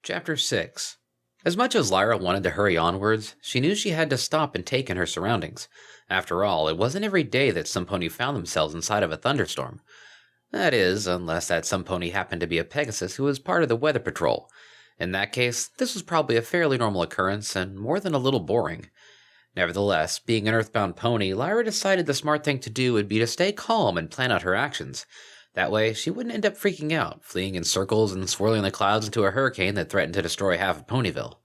Chapter 6. As much as Lyra wanted to hurry onwards, she knew she had to stop and take in her surroundings. After all, it wasn't every day that some pony found themselves inside of a thunderstorm. That is, unless that some pony happened to be a Pegasus who was part of the weather patrol. In that case, this was probably a fairly normal occurrence and more than a little boring. Nevertheless, being an earthbound pony, Lyra decided the smart thing to do would be to stay calm and plan out her actions. That way, she wouldn't end up freaking out, fleeing in circles and swirling the clouds into a hurricane that threatened to destroy half of Ponyville.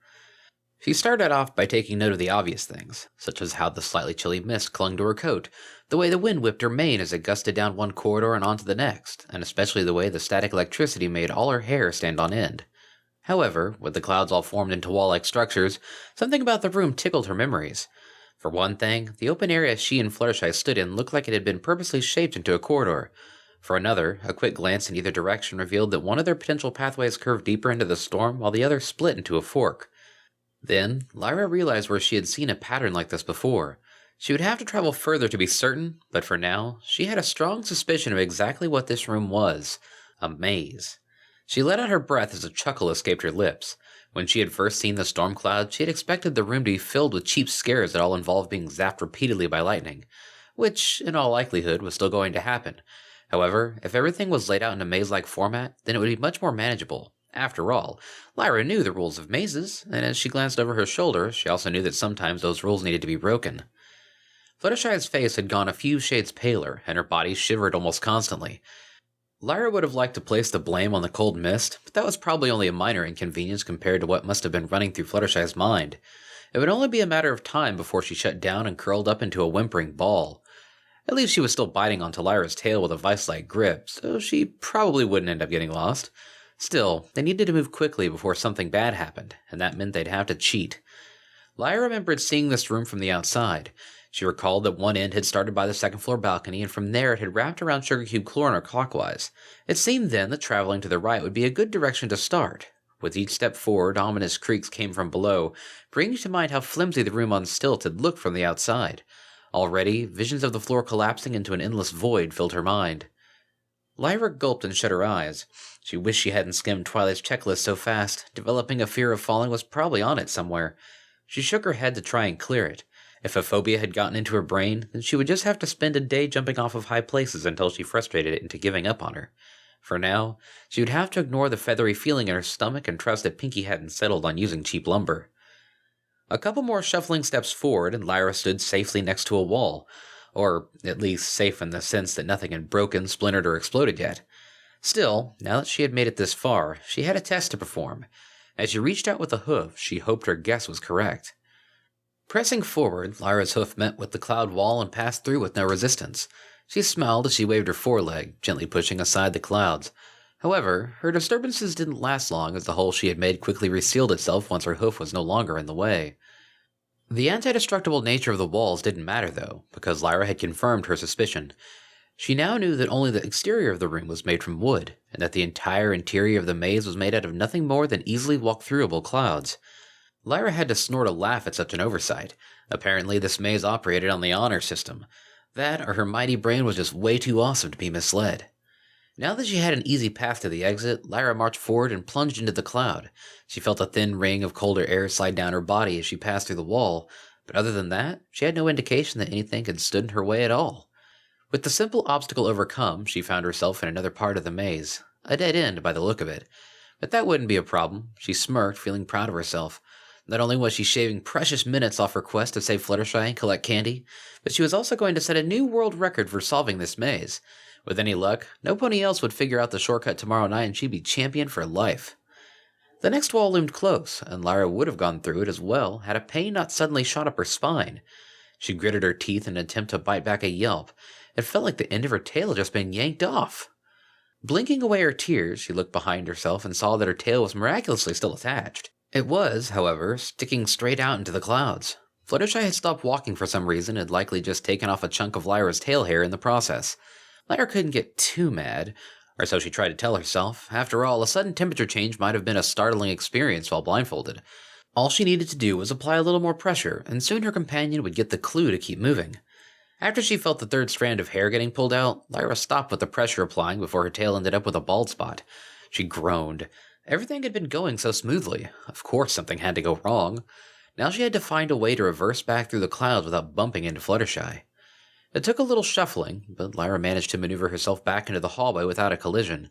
She started off by taking note of the obvious things, such as how the slightly chilly mist clung to her coat, the way the wind whipped her mane as it gusted down one corridor and onto the next, and especially the way the static electricity made all her hair stand on end. However, with the clouds all formed into wall-like structures, something about the room tickled her memories. For one thing, the open area she and Fluttershy stood in looked like it had been purposely shaped into a corridor. For another, a quick glance in either direction revealed that one of their potential pathways curved deeper into the storm while the other split into a fork. Then, Lyra realized where she had seen a pattern like this before. She would have to travel further to be certain, but for now, she had a strong suspicion of exactly what this room was. A maze. She let out her breath as a chuckle escaped her lips. When she had first seen the storm cloud, she had expected the room to be filled with cheap scares that all involved being zapped repeatedly by lightning, which, in all likelihood, was still going to happen. However, if everything was laid out in a maze-like format, then it would be much more manageable. After all, Lyra knew the rules of mazes, and as she glanced over her shoulder, she also knew that sometimes those rules needed to be broken. Fluttershy's face had gone a few shades paler, and her body shivered almost constantly. Lyra would have liked to place the blame on the cold mist, but that was probably only a minor inconvenience compared to what must have been running through Fluttershy's mind. It would only be a matter of time before she shut down and curled up into a whimpering ball. At least she was still biting onto Lyra's tail with a vice-like grip, so she probably wouldn't end up getting lost. Still, they needed to move quickly before something bad happened, and that meant they'd have to cheat. Lyra remembered seeing this room from the outside. She recalled that one end had started by the second-floor balcony, and from there it had wrapped around Sugar Cube Corner clockwise. It seemed then that traveling to the right would be a good direction to start. With each step forward, ominous creaks came from below, bringing to mind how flimsy the room on stilts had looked from the outside. Already, visions of the floor collapsing into an endless void filled her mind. Lyra gulped and shut her eyes. She wished she hadn't skimmed Twilight's checklist so fast. Developing a fear of falling was probably on it somewhere. She shook her head to try and clear it. If a phobia had gotten into her brain, then she would just have to spend a day jumping off of high places until she frustrated it into giving up on her. For now, she would have to ignore the feathery feeling in her stomach and trust that Pinkie hadn't settled on using cheap lumber. A couple more shuffling steps forward, and Lyra stood safely next to a wall. Or, at least, safe in the sense that nothing had broken, splintered, or exploded yet. Still, now that she had made it this far, she had a test to perform. As she reached out with a hoof, she hoped her guess was correct. Pressing forward, Lyra's hoof met with the cloud wall and passed through with no resistance. She smiled as she waved her foreleg, gently pushing aside the clouds. However, her disturbances didn't last long as the hole she had made quickly resealed itself once her hoof was no longer in the way. The anti-destructible nature of the walls didn't matter, though, because Lyra had confirmed her suspicion. She now knew that only the exterior of the room was made from wood, and that the entire interior of the maze was made out of nothing more than easily walk-throughable clouds. Lyra had to snort a laugh at such an oversight. Apparently this maze operated on the honor system. That, or her mighty brain was just way too awesome to be misled. Now that she had an easy path to the exit, Lyra marched forward and plunged into the cloud. She felt a thin ring of colder air slide down her body as she passed through the wall, but other than that, she had no indication that anything had stood in her way at all. With the simple obstacle overcome, she found herself in another part of the maze. A dead end by the look of it. But that wouldn't be a problem. She smirked, feeling proud of herself. Not only was she shaving precious minutes off her quest to save Fluttershy and collect candy, but she was also going to set a new world record for solving this maze. With any luck, no pony else would figure out the shortcut tomorrow night and she'd be champion for life. The next wall loomed close, and Lyra would have gone through it as well had a pain not suddenly shot up her spine. She gritted her teeth in an attempt to bite back a yelp. It felt like the end of her tail had just been yanked off. Blinking away her tears, she looked behind herself and saw that her tail was miraculously still attached. It was, however, sticking straight out into the clouds. Fluttershy had stopped walking for some reason and had likely just taken off a chunk of Lyra's tail hair in the process. Lyra couldn't get too mad, or so she tried to tell herself. After all, a sudden temperature change might have been a startling experience while blindfolded. All she needed to do was apply a little more pressure, and soon her companion would get the clue to keep moving. After she felt the third strand of hair getting pulled out, Lyra stopped with the pressure applying before her tail ended up with a bald spot. She groaned. Everything had been going so smoothly. Of course something had to go wrong. Now she had to find a way to reverse back through the clouds without bumping into Fluttershy. It took a little shuffling, but Lyra managed to maneuver herself back into the hallway without a collision.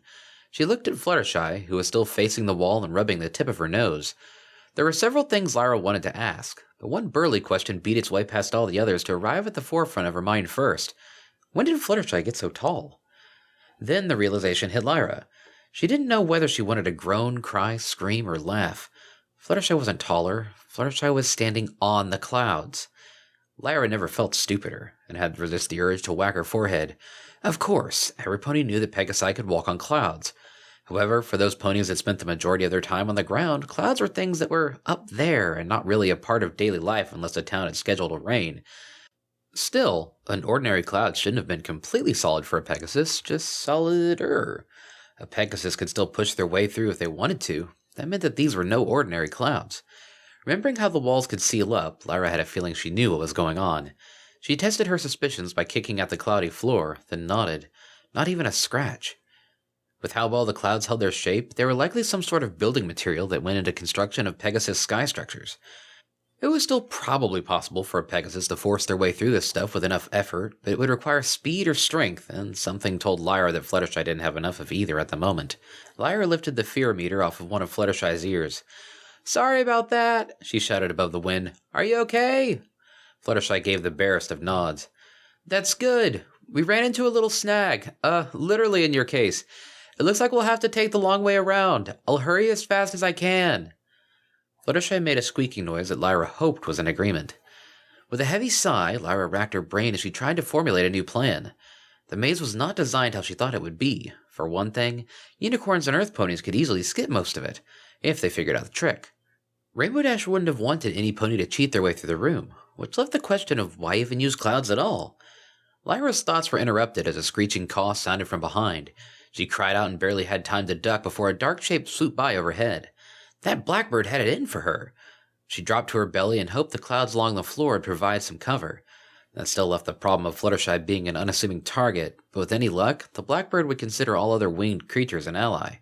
She looked at Fluttershy, who was still facing the wall and rubbing the tip of her nose. There were several things Lyra wanted to ask, but one burly question beat its way past all the others to arrive at the forefront of her mind first. When did Fluttershy get so tall? Then the realization hit Lyra. She didn't know whether she wanted to groan, cry, scream, or laugh. Fluttershy wasn't taller. Fluttershy was standing on the clouds. Lyra never felt stupider, and had to resist the urge to whack her forehead. Of course, every pony knew that Pegasi could walk on clouds. However, for those ponies that spent the majority of their time on the ground, clouds were things that were up there and not really a part of daily life unless the town had scheduled a rain. Still, an ordinary cloud shouldn't have been completely solid for a Pegasus, just solider. A Pegasus could still push their way through if they wanted to. That meant that these were no ordinary clouds. Remembering how the walls could seal up, Lyra had a feeling she knew what was going on. She tested her suspicions by kicking at the cloudy floor, then nodded. Not even a scratch. With how well the clouds held their shape, they were likely some sort of building material that went into construction of Pegasus sky structures. It was still probably possible for a Pegasus to force their way through this stuff with enough effort, but it would require speed or strength, and something told Lyra that Fluttershy didn't have enough of either at the moment. Lyra lifted the fear meter off of one of Fluttershy's ears. "Sorry about that," she shouted above the wind. "Are you okay?" Fluttershy gave the barest of nods. "That's good. We ran into a little snag. Literally in your case. It looks like we'll have to take the long way around. I'll hurry as fast as I can." Fluttershy made a squeaking noise that Lyra hoped was an agreement. With a heavy sigh, Lyra racked her brain as she tried to formulate a new plan. The maze was not designed how she thought it would be. For one thing, unicorns and earth ponies could easily skip most of it, if they figured out the trick. Rainbow Dash wouldn't have wanted any pony to cheat their way through the room, which left the question of why even use clouds at all. Lyra's thoughts were interrupted as a screeching caw sounded from behind. She cried out and barely had time to duck before a dark shape swooped by overhead. That blackbird had it in for her. She dropped to her belly and hoped the clouds along the floor would provide some cover. That still left the problem of Fluttershy being an unassuming target, but with any luck, the blackbird would consider all other winged creatures an ally.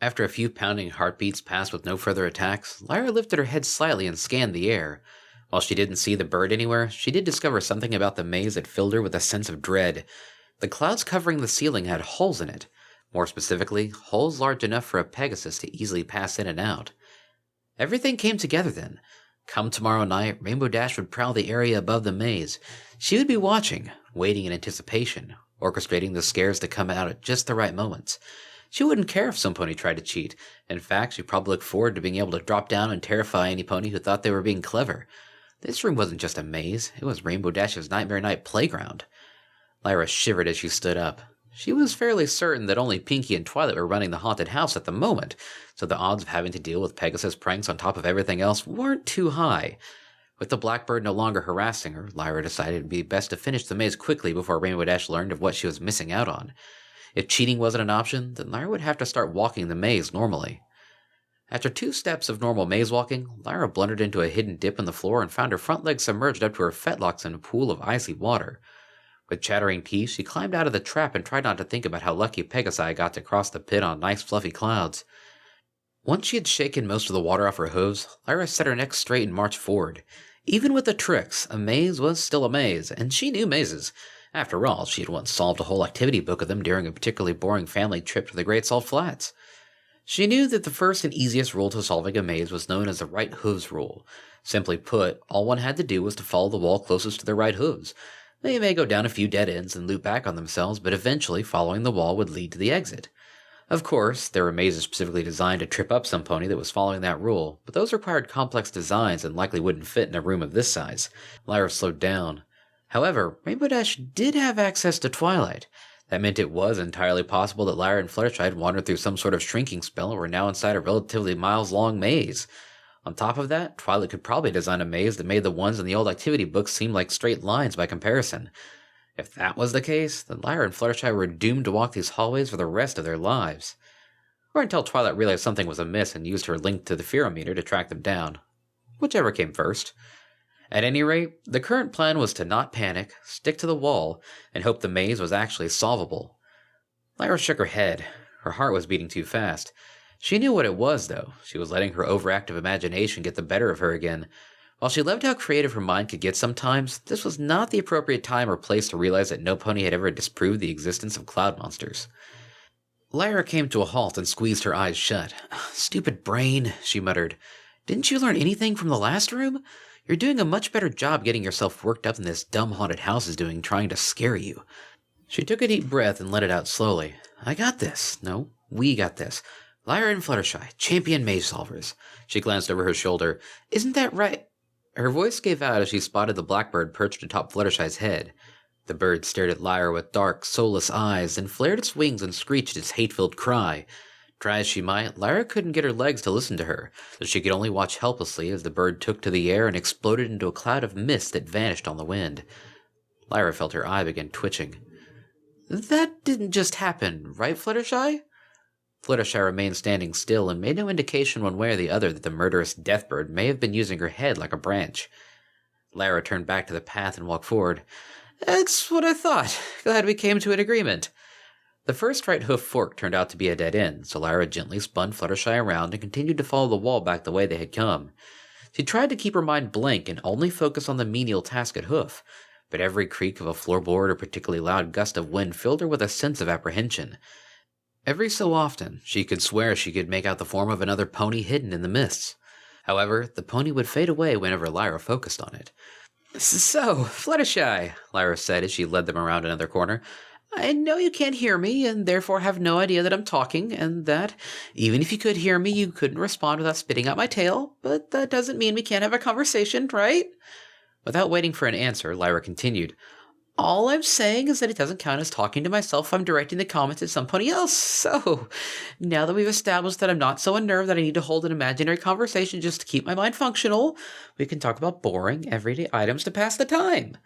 After a few pounding heartbeats passed with no further attacks, Lyra lifted her head slightly and scanned the air. While she didn't see the bird anywhere, she did discover something about the maze that filled her with a sense of dread. The clouds covering the ceiling had holes in it. More specifically, holes large enough for a Pegasus to easily pass in and out. Everything came together then. Come tomorrow night, Rainbow Dash would prowl the area above the maze. She would be watching, waiting in anticipation, orchestrating the scares to come out at just the right moments. She wouldn't care if some pony tried to cheat. In fact, she'd probably look forward to being able to drop down and terrify any pony who thought they were being clever. This room wasn't just a maze, it was Rainbow Dash's Nightmare Night playground. Lyra shivered as she stood up. She was fairly certain that only Pinkie and Twilight were running the haunted house at the moment, so the odds of having to deal with Pegasus pranks on top of everything else weren't too high. With the blackbird no longer harassing her, Lyra decided it would be best to finish the maze quickly before Rainbow Dash learned of what she was missing out on. If cheating wasn't an option, then Lyra would have to start walking the maze normally. After 2 steps of normal maze walking, Lyra blundered into a hidden dip in the floor and found her front legs submerged up to her fetlocks in a pool of icy water. With chattering teeth, she climbed out of the trap and tried not to think about how lucky Pegasi got to cross the pit on nice fluffy clouds. Once she had shaken most of the water off her hooves, Lyra set her neck straight and marched forward. Even with the tricks, a maze was still a maze, and she knew mazes. After all, she had once solved a whole activity book of them during a particularly boring family trip to the Great Salt Flats. She knew that the first and easiest rule to solving a maze was known as the right hooves rule. Simply put, all one had to do was to follow the wall closest to their right hooves. They may go down a few dead ends and loop back on themselves, but eventually following the wall would lead to the exit. Of course, there were mazes specifically designed to trip up some pony that was following that rule, but those required complex designs and likely wouldn't fit in a room of this size. Lyra slowed down. However, Rainbow Dash did have access to Twilight. That meant it was entirely possible that Lyra and Fluttershy had wandered through some sort of shrinking spell and were now inside a relatively miles-long maze. On top of that, Twilight could probably design a maze that made the ones in the old activity books seem like straight lines by comparison. If that was the case, then Lyra and Fluttershy were doomed to walk these hallways for the rest of their lives. Or until Twilight realized something was amiss and used her link to the fearometer to track them down. Whichever came first. At any rate, the current plan was to not panic, stick to the wall, and hope the maze was actually solvable. Lyra shook her head. Her heart was beating too fast. She knew what it was, though. She was letting her overactive imagination get the better of her again. While she loved how creative her mind could get sometimes, this was not the appropriate time or place to realize that no pony had ever disproved the existence of cloud monsters. Lyra came to a halt and squeezed her eyes shut. "Stupid brain," she muttered. "Didn't you learn anything from the last room? You're doing a much better job getting yourself worked up than this dumb haunted house is doing trying to scare you." She took a deep breath and let it out slowly. "I got this. No, we got this. Lyra and Fluttershy, champion maze solvers." She glanced over her shoulder. "Isn't that right?" Her voice gave out as she spotted the blackbird perched atop Fluttershy's head. The bird stared at Lyra with dark, soulless eyes, then flared its wings and screeched its hate-filled cry. Try as she might, Lyra couldn't get her legs to listen to her, so she could only watch helplessly as the bird took to the air and exploded into a cloud of mist that vanished on the wind. Lyra felt her eye begin twitching. "That didn't just happen, right, Fluttershy?" Fluttershy remained standing still and made no indication one way or the other that the murderous deathbird may have been using her head like a branch. Lyra turned back to the path and walked forward. "That's what I thought. Glad we came to an agreement." The first right hoof fork turned out to be a dead end, so Lyra gently spun Fluttershy around and continued to follow the wall back the way they had come. She tried to keep her mind blank and only focus on the menial task at hoof, but every creak of a floorboard or particularly loud gust of wind filled her with a sense of apprehension. Every so often, she could swear she could make out the form of another pony hidden in the mists. However, the pony would fade away whenever Lyra focused on it. "So, Fluttershy," Lyra said as she led them around another corner, "I know you can't hear me, and therefore have no idea that I'm talking, and that, even if you could hear me, you couldn't respond without spitting out my tail, but that doesn't mean we can't have a conversation, right?" Without waiting for an answer, Lyra continued, "All I'm saying is that it doesn't count as talking to myself if I'm directing the comments at somebody else. So, now that we've established that I'm not so unnerved that I need to hold an imaginary conversation just to keep my mind functional, we can talk about boring, everyday items to pass the time."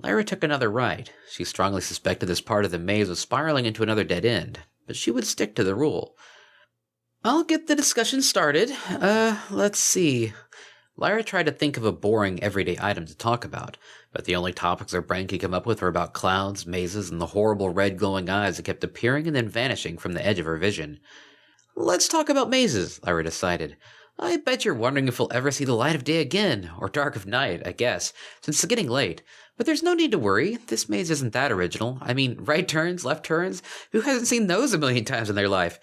Lyra took another right. She strongly suspected this part of the maze was spiraling into another dead end, but she would stick to the rule. "I'll get the discussion started. Let's see." Lyra tried to think of a boring, everyday item to talk about, but the only topics her brain could come up with were about clouds, mazes, and the horrible red glowing eyes that kept appearing and then vanishing from the edge of her vision. "Let's talk about mazes," Lyra decided. "I bet you're wondering if we'll ever see the light of day again, or dark of night, I guess, since it's getting late. But there's no need to worry. This maze isn't that original. I mean, right turns, left turns. Who hasn't seen those a million times in their life?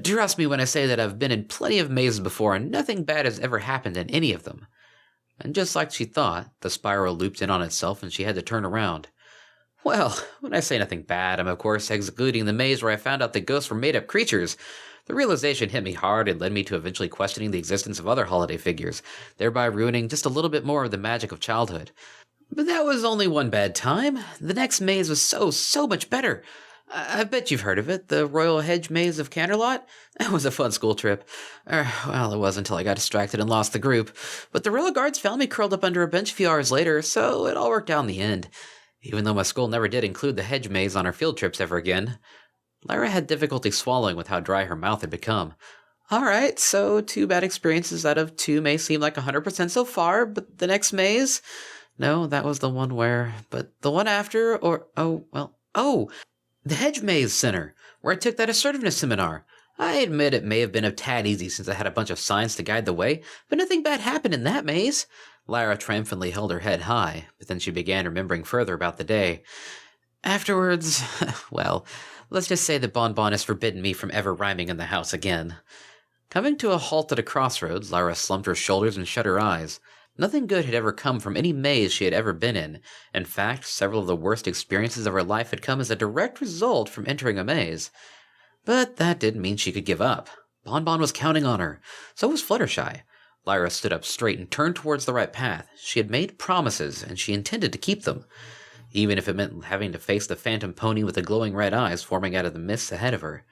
Trust me when I say that I've been in plenty of mazes before, and nothing bad has ever happened in any of them." And just like she thought, the spiral looped in on itself and she had to turn around. "Well, when I say nothing bad, I'm of course excluding the maze where I found out that ghosts were made-up creatures. The realization hit me hard and led me to eventually questioning the existence of other holiday figures, thereby ruining just a little bit more of the magic of childhood. But that was only one bad time. The next maze was so much better. I bet you've heard of it, the Royal Hedge Maze of Canterlot. That was a fun school trip. Well, it was until I got distracted and lost the group. But the Royal Guards found me curled up under a bench a few hours later, so it all worked out in the end. Even though my school never did include the hedge maze on our field trips ever again." Lyra had difficulty swallowing with how dry her mouth had become. "All right, so 2 bad experiences out of 2 may seem like 100% so far, but the next maze? No, that was the one where... But the one after, or... the Hedge Maze Center, where I took that assertiveness seminar. I admit it may have been a tad easy since I had a bunch of signs to guide the way, but nothing bad happened in that maze." Lyra triumphantly held her head high, but then she began remembering further about the day. "Afterwards, well, let's just say that Bonbon has forbidden me from ever rhyming in the house again." Coming to a halt at a crossroads, Lyra slumped her shoulders and shut her eyes. Nothing good had ever come from any maze she had ever been in. In fact, several of the worst experiences of her life had come as a direct result from entering a maze. But that didn't mean she could give up. Bonbon was counting on her. So was Fluttershy. Lyra stood up straight and turned towards the right path. She had made promises, and she intended to keep them, even if it meant having to face the phantom pony with the glowing red eyes forming out of the mists ahead of her.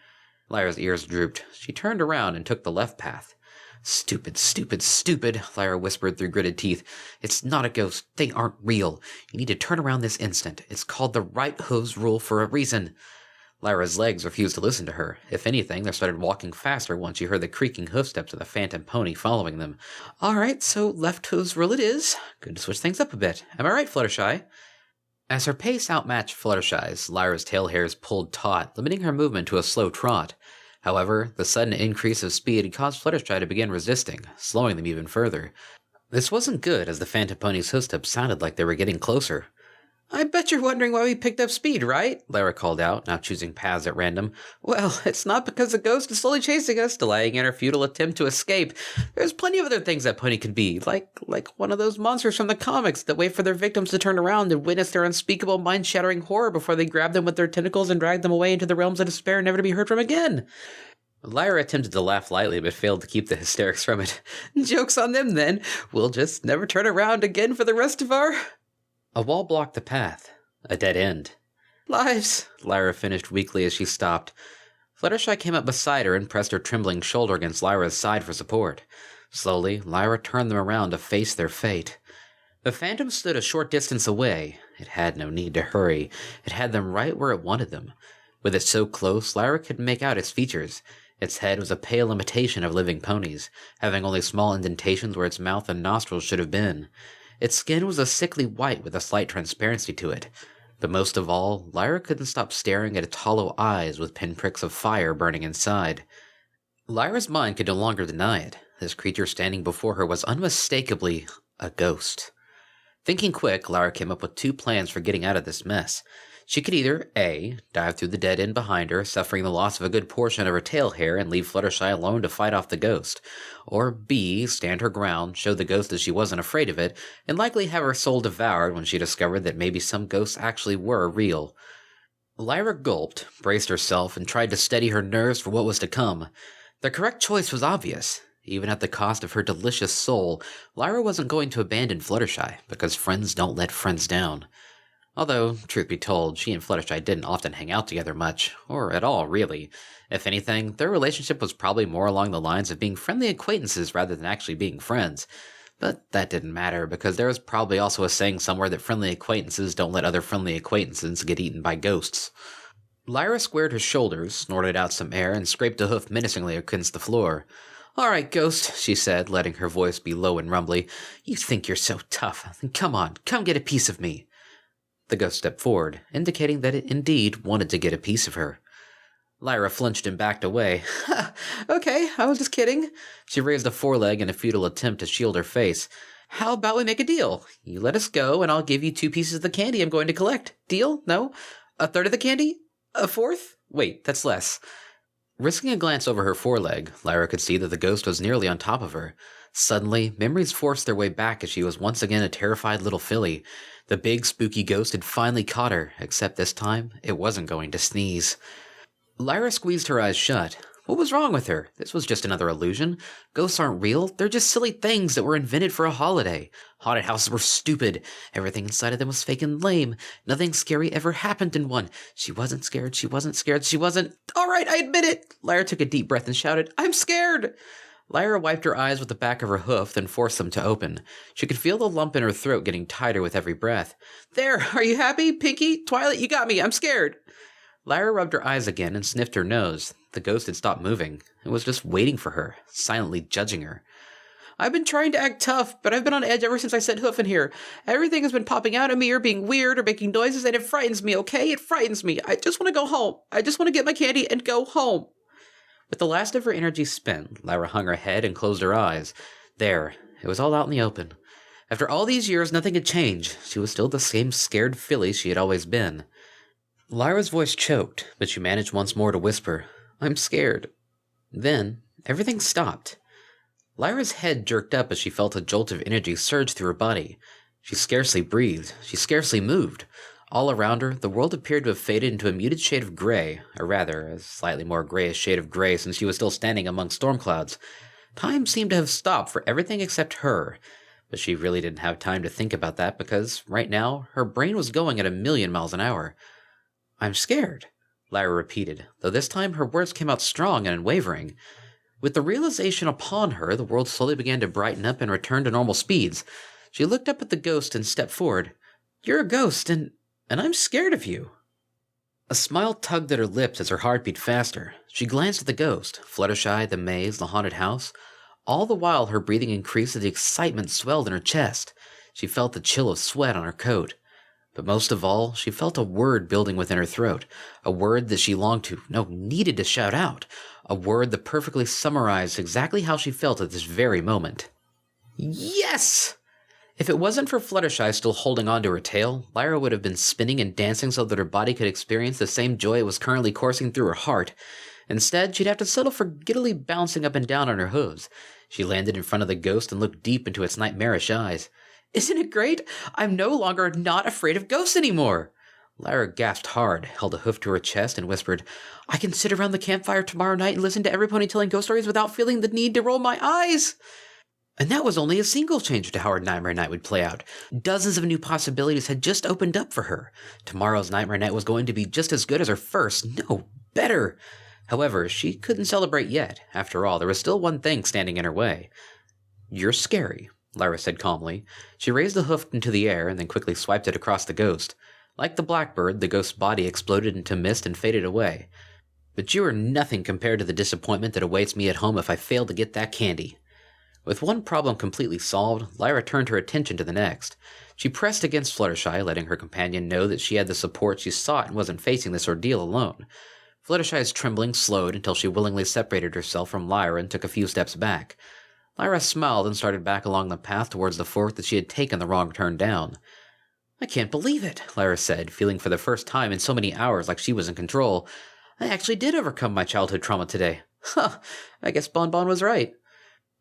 Lyra's ears drooped. She turned around and took the left path. "Stupid, stupid, stupid," Lyra whispered through gritted teeth. "It's not a ghost. They aren't real. You need to turn around this instant. It's called the right hooves rule for a reason." Lyra's legs refused to listen to her. If anything, they started walking faster once she heard the creaking hoofsteps of the phantom pony following them. "All right, so left hooves rule it is. Good to switch things up a bit. Am I right, Fluttershy?" As her pace outmatched Fluttershy's, Lyra's tail hairs pulled taut, limiting her movement to a slow trot. However, the sudden increase of speed caused Fluttershy to begin resisting, slowing them even further. This wasn't good, as the phantom pony's hoofsteps sounded like they were getting closer. "I bet you're wondering why we picked up speed, right?" Lyra called out, now choosing paths at random. "Well, it's not because the ghost is slowly chasing us, delaying in our futile attempt to escape. There's plenty of other things that pony could be, like one of those monsters from the comics that wait for their victims to turn around and witness their unspeakable, mind-shattering horror before they grab them with their tentacles and drag them away into the realms of despair, never to be heard from again." Lyra attempted to laugh lightly, but failed to keep the hysterics from it. "Joke's on them, then. We'll just never turn around again for the rest of our—" A wall blocked the path. A dead end. "Lives," Lyra finished weakly as she stopped. Fluttershy came up beside her and pressed her trembling shoulder against Lyra's side for support. Slowly, Lyra turned them around to face their fate. The phantom stood a short distance away. It had no need to hurry. It had them right where it wanted them. With it so close, Lyra could make out its features. Its head was a pale imitation of living ponies, having only small indentations where its mouth and nostrils should have been. Its skin was a sickly white with a slight transparency to it. But most of all, Lyra couldn't stop staring at its hollow eyes with pinpricks of fire burning inside. Lyra's mind could no longer deny it. This creature standing before her was unmistakably a ghost. Thinking quick, Lyra came up with 2 plans for getting out of this mess. She could either, A, dive through the dead end behind her, suffering the loss of a good portion of her tail hair and leave Fluttershy alone to fight off the ghost, or B, stand her ground, show the ghost that she wasn't afraid of it, and likely have her soul devoured when she discovered that maybe some ghosts actually were real. Lyra gulped, braced herself, and tried to steady her nerves for what was to come. The correct choice was obvious. Even at the cost of her delicious soul, Lyra wasn't going to abandon Fluttershy, because friends don't let friends down. Although, truth be told, she and Fluttershy didn't often hang out together much, or at all, really. If anything, their relationship was probably more along the lines of being friendly acquaintances rather than actually being friends. But that didn't matter, because there was probably also a saying somewhere that friendly acquaintances don't let other friendly acquaintances get eaten by ghosts. Lyra squared her shoulders, snorted out some air, and scraped a hoof menacingly against the floor. "All right, Ghost," she said, letting her voice be low and rumbly. "You think you're so tough. Then come on, come get a piece of me." The ghost stepped forward, indicating that it indeed wanted to get a piece of her. Lyra flinched and backed away. "Okay, I was just kidding." She raised a foreleg in a futile attempt to shield her face. "How about we make a deal? You let us go, and I'll give you 2 pieces of the candy I'm going to collect. Deal? No? A third of the candy? A fourth? Wait, that's less." Risking a glance over her foreleg, Lyra could see that the ghost was nearly on top of her. Suddenly, memories forced their way back as she was once again a terrified little filly. The big, spooky ghost had finally caught her, except this time, it wasn't going to sneeze. Lyra squeezed her eyes shut. What was wrong with her? This was just another illusion. Ghosts aren't real. They're just silly things that were invented for a holiday. Haunted houses were stupid. Everything inside of them was fake and lame. Nothing scary ever happened in one. She wasn't scared. She wasn't scared. She wasn't... All right, I admit it. Lyra took a deep breath and shouted, "I'm scared!" Lyra wiped her eyes with the back of her hoof, then forced them to open. She could feel the lump in her throat getting tighter with every breath. "There, are you happy, Pinkie? Twilight, you got me. I'm scared." Lyra rubbed her eyes again and sniffed her nose. The ghost had stopped moving. It was just waiting for her, silently judging her. "I've been trying to act tough, but I've been on edge ever since I set hoof in here. Everything has been popping out at me or being weird or making noises, and it frightens me, okay? It frightens me. I just want to go home. I just want to get my candy and go home." With the last of her energy spent, Lyra hung her head and closed her eyes. There, it was all out in the open. After all these years, nothing had changed. She was still the same scared filly she had always been. Lyra's voice choked, but she managed once more to whisper, "I'm scared." Then, everything stopped. Lyra's head jerked up as she felt a jolt of energy surge through her body. She scarcely breathed. She scarcely moved. All around her, the world appeared to have faded into a muted shade of gray, or rather, a slightly more grayish shade of gray since she was still standing among storm clouds. Time seemed to have stopped for everything except her, but she really didn't have time to think about that because, right now, her brain was going at 1,000,000 miles an hour. "I'm scared," Lyra repeated, though this time her words came out strong and unwavering. With the realization upon her, the world slowly began to brighten up and return to normal speeds. She looked up at the ghost and stepped forward. "You're a ghost, and I'm scared of you." A smile tugged at her lips as her heart beat faster. She glanced at the ghost, Fluttershy, the maze, the haunted house. All the while her breathing increased as the excitement swelled in her chest. She felt the chill of sweat on her coat. But most of all, she felt a word building within her throat, a word that she longed to, no, needed to shout out, a word that perfectly summarized exactly how she felt at this very moment. Yes! If it wasn't for Fluttershy still holding on to her tail, Lyra would have been spinning and dancing so that her body could experience the same joy it was currently coursing through her heart. Instead, she'd have to settle for giddily bouncing up and down on her hooves. She landed in front of the ghost and looked deep into its nightmarish eyes. Isn't it great? I'm no longer not afraid of ghosts anymore! Lyra gasped hard, held a hoof to her chest, and whispered, I can sit around the campfire tomorrow night and listen to every pony telling ghost stories without feeling the need to roll my eyes! And that was only a single change to how her Nightmare Night would play out. Dozens of new possibilities had just opened up for her. Tomorrow's Nightmare Night was going to be just as good as her first. No, better. However, she couldn't celebrate yet. After all, there was still one thing standing in her way. You're scary, Lyra said calmly. She raised the hoof into the air and then quickly swiped it across the ghost. Like the blackbird, the ghost's body exploded into mist and faded away. But you are nothing compared to the disappointment that awaits me at home if I fail to get that candy. With one problem completely solved, Lyra turned her attention to the next. She pressed against Fluttershy, letting her companion know that she had the support she sought and wasn't facing this ordeal alone. Fluttershy's trembling slowed until she willingly separated herself from Lyra and took a few steps back. Lyra smiled and started back along the path towards the fork that she had taken the wrong turn down. I can't believe it, Lyra said, feeling for the first time in so many hours like she was in control. I actually did overcome my childhood trauma today. Huh, I guess Bonbon was right.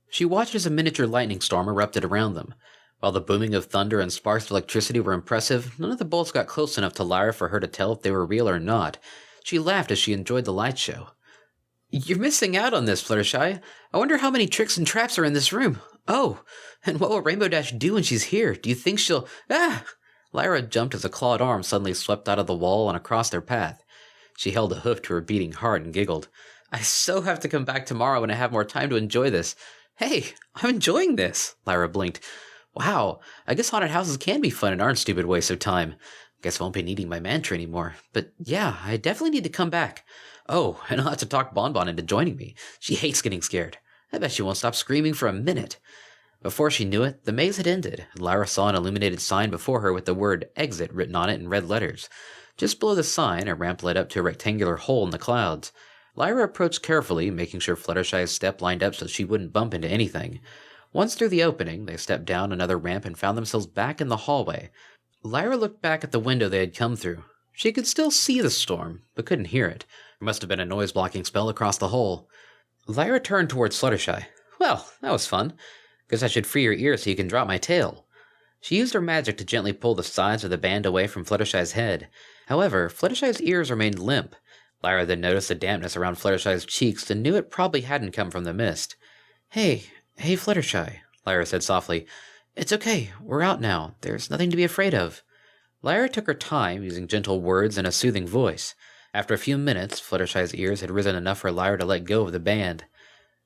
She watched as a miniature lightning storm erupted around them. While the booming of thunder and sparks of electricity were impressive, none of the bolts got close enough to Lyra for her to tell if they were real or not. She laughed as she enjoyed the light show. You're missing out on this, Fluttershy. I wonder how many tricks and traps are in this room. Oh, and what will Rainbow Dash do when she's here? Do you think she'll... Ah! Lyra jumped as a clawed arm suddenly swept out of the wall and across their path. She held a hoof to her beating heart and giggled. I so have to come back tomorrow when I have more time to enjoy this. Hey, I'm enjoying this, Lyra blinked. Wow, I guess haunted houses can be fun and aren't stupid wastes of time. Guess I won't be needing my mantra anymore. But yeah, I definitely need to come back. Oh, and I'll have to talk Bonbon into joining me. She hates getting scared. I bet she won't stop screaming for a minute. Before she knew it, the maze had ended, and Lyra saw an illuminated sign before her with the word exit written on it in red letters. Just below the sign, a ramp led up to a rectangular hole in the clouds. Lyra approached carefully, making sure Fluttershy's step lined up so she wouldn't bump into anything. Once through the opening, they stepped down another ramp and found themselves back in the hallway. Lyra looked back at the window they had come through. She could still see the storm, but couldn't hear it. There must have been a noise-blocking spell across the hole. Lyra turned towards Fluttershy. Well, that was fun. Guess I should free your ears so you can drop my tail. She used her magic to gently pull the sides of the band away from Fluttershy's head. However, Fluttershy's ears remained limp. Lyra then noticed the dampness around Fluttershy's cheeks and knew it probably hadn't come from the mist. Hey Fluttershy, Lyra said softly. It's okay, we're out now. There's nothing to be afraid of. Lyra took her time, using gentle words and a soothing voice. After a few minutes, Fluttershy's ears had risen enough for Lyra to let go of the band.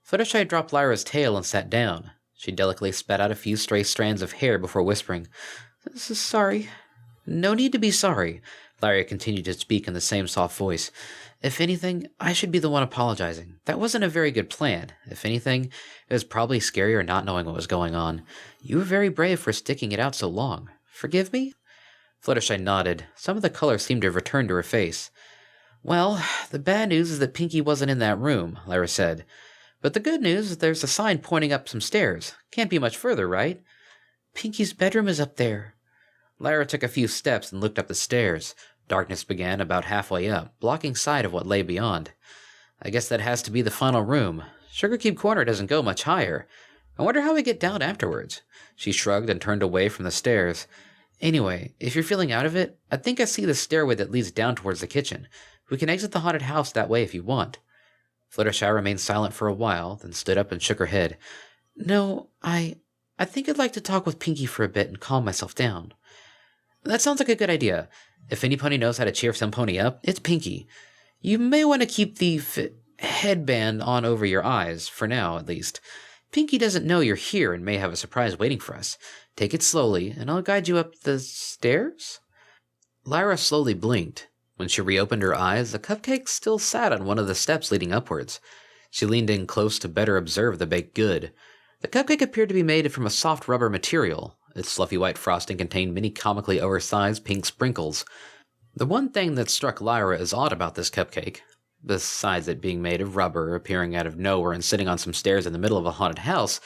Fluttershy dropped Lyra's tail and sat down. She delicately spat out a few stray strands of hair before whispering, Sorry. No need to be sorry, Lyra continued to speak in the same soft voice. If anything, I should be the one apologizing. That wasn't a very good plan. If anything, it was probably scarier not knowing what was going on. You were very brave for sticking it out so long. Forgive me? Fluttershy nodded. Some of the color seemed to have returned to her face. Well, the bad news is that Pinkie wasn't in that room, Lyra said. But the good news is there's a sign pointing up some stairs. Can't be much further, right? Pinkie's bedroom is up there. Lyra took a few steps and looked up the stairs. Darkness began about halfway up, blocking sight of what lay beyond. I guess that has to be the final room. Sugarcube Corner doesn't go much higher. I wonder how we get down afterwards. She shrugged and turned away from the stairs. Anyway, if you're feeling out of it, I think I see the stairway that leads down towards the kitchen. We can exit the haunted house that way if you want. Fluttershy remained silent for a while, then stood up and shook her head. No, I think I'd like to talk with Pinkie for a bit and calm myself down. That sounds like a good idea. If any pony knows how to cheer some pony up, it's Pinkie. You may want to keep the headband on over your eyes, for now at least. Pinkie doesn't know you're here and may have a surprise waiting for us. Take it slowly, and I'll guide you up the stairs? Lyra slowly blinked. When she reopened her eyes, the cupcake still sat on one of the steps leading upwards. She leaned in close to better observe the baked good. The cupcake appeared to be made from a soft rubber material. Its fluffy white frosting contained many comically oversized pink sprinkles. The one thing that struck Lyra as odd about this cupcake, besides it being made of rubber, appearing out of nowhere and sitting on some stairs in the middle of a haunted house,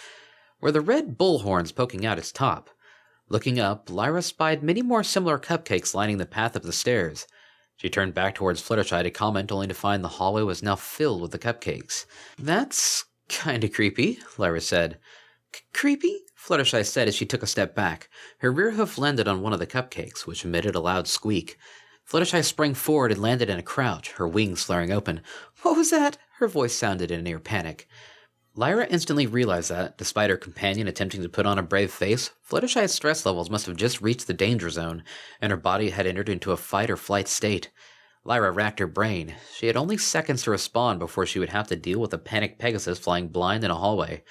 were the red bull horns poking out its top. Looking up, Lyra spied many more similar cupcakes lining the path up the stairs. She turned back towards Fluttershy to comment, only to find the hallway was now filled with the cupcakes. "That's kinda creepy," Lyra said. "Creepy?" Fluttershy said as she took a step back. Her rear hoof landed on one of the cupcakes, which emitted a loud squeak. Fluttershy sprang forward and landed in a crouch, her wings flaring open. "What was that?" Her voice sounded in near panic. Lyra instantly realized that, despite her companion attempting to put on a brave face, Fluttershy's stress levels must have just reached the danger zone, and her body had entered into a fight-or-flight state. Lyra racked her brain. She had only seconds to respond before she would have to deal with a panicked Pegasus flying blind in a hallway.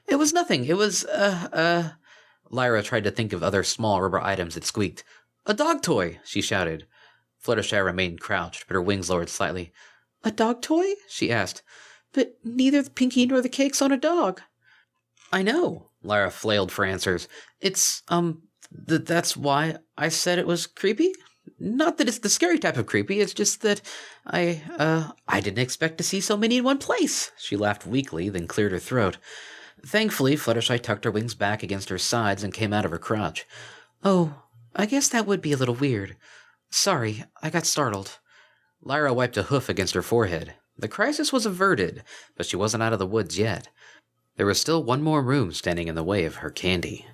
"It was nothing. It was, Lyra tried to think of other small rubber items. It squeaked. "A dog toy!" she shouted. Fluttershy remained crouched, but her wings lowered slightly. "A dog toy?" she asked. "But neither the Pinkie nor the cake's on a dog." "I know," Lyra flailed for answers. "It's, that's why I said it was creepy. Not that it's the scary type of creepy, it's just that I didn't expect to see so many in one place." She laughed weakly, then cleared her throat. Thankfully, Fluttershy tucked her wings back against her sides and came out of her crouch. "Oh, I guess that would be a little weird. Sorry, I got startled." Lyra wiped a hoof against her forehead. The crisis was averted, but she wasn't out of the woods yet. There was still one more room standing in the way of her candy.